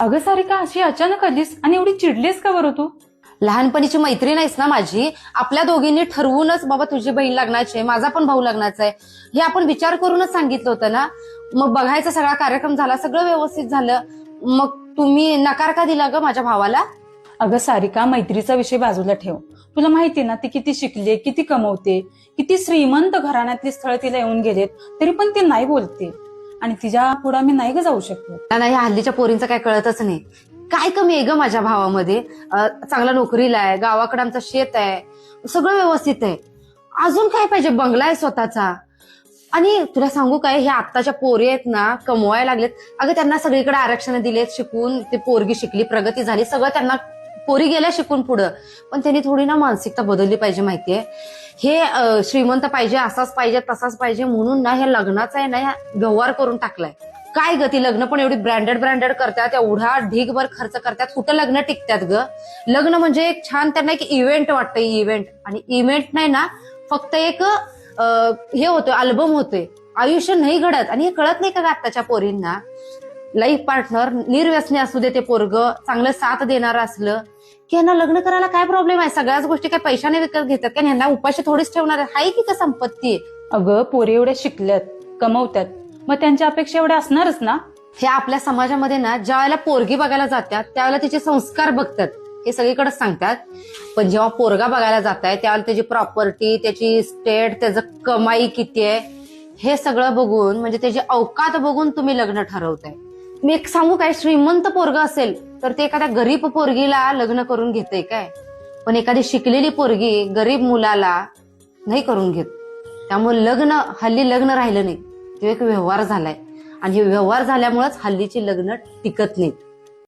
अगं सारिका, अशी अचानक आलीस आणि एवढी चिडलीस का बरं तू? लहानपणीची मैत्रीण आहेस ना माझी. आपल्या दोघींनी ठरवूनच बाबा तुझी बहीण लग्नाची आहे, माझा पण भाऊ लग्नाचा आहे, हे आपण विचार करूनच सांगितलं होतं ना. मग बघायचा सगळा कार्यक्रम झाला, सगळं व्यवस्थित झालं, मग तुम्ही नकार का दिला ग माझ्या भावाला? अगं सारिका, मैत्रीचा विषय बाजूला ठेव. तुला माहिती ना ती किती शिकली, किती कमवते, किती श्रीमंत घराण्यातली स्थळ तिला येऊन गेलेत, तरी पण ती नाही बोलते. आणि तिच्या पुढे मी नाही ग जाऊ शकतो. नाही, हल्लीच्या पोरींचं काय कळतच नाही. काय कमी आहे ग माझ्या भावामध्ये? चांगला नोकरीला आहे, गावाकडे आमचं शेत आहे, सगळं व्यवस्थित आहे. अजून काय पाहिजे? बंगला आहे स्वतःचा. आणि तुला सांगू काय, हे आत्ताच्या पोरी आहेत ना, कमवायला लागलेत. अगं त्यांना सगळीकडे आरक्षण दिलेत, शिकून ते पोरगी शिकली, प्रगती झाली, सगळं त्यांना पोरी गेल्या शिकून पुढं. पण त्यांनी थोडी ना मानसिकता बदलली पाहिजे. माहितीये, हे श्रीमंत पाहिजे, असाच पाहिजे, तसाच पाहिजे म्हणून ना हे लग्नाचा आहे ना व्यवहार करून टाकलाय. काय ग, ती लग्न पण एवढी ब्रँडेड करतात, एवढा ढीगभर खर्च करतात, कुठं लग्न टिकतात ग? लग्न म्हणजे एक छान त्यांना एक इव्हेंट वाटतं, इव्हेंट. आणि इव्हेंट नाही ना, फक्त एक हे होतं, अल्बम होते, आयुष्य नाही घडत. आणि हे कळत नाही का ग आत्ताच्या पोरींना? लाईफ पार्टनर निर्व्यसनी असू दे, ते पोरग चांगलं साथ देणारं असलं की यांना लग्न करायला काय प्रॉब्लेम आहे? सगळ्याच गोष्टी काय पैशाने विकत घेतात का? यांना उपाशी थोडीच ठेवणार आहे की का संपत्ती? अगं पोरी एवढ्या शिकल्यात, कमवतात, मग त्यांच्या अपेक्षा एवढ्या असणारच ना. हे आपल्या समाजामध्ये ना, ज्या वेळेला पोरगी बघायला जातात त्यावेळेला तिचे संस्कार बघतात, हे सगळीकडेच सांगतात. पण जेव्हा पोरगा बघायला जाताय त्यावेळेला त्याची प्रॉपर्टी, त्याची इस्टेट, त्याचं कमाई किती आहे, हे सगळं बघून, म्हणजे त्याची अवकात बघून तुम्ही लग्न ठरवताय. मी एक सांगू काय, श्रीमंत पोरगा असेल तर ते एखाद्या गरीब पोरगीला लग्न करून घेते काय, पण एखादी शिकलेली पोरगी गरीब मुलाला नाही करून घेत. त्यामुळे लग्न, हल्ली लग्न राहिलं नाही, तो एक व्यवहार झालाय. आणि हे व्यवहार झाल्यामुळेच हल्लीची लग्न टिकत नाहीत.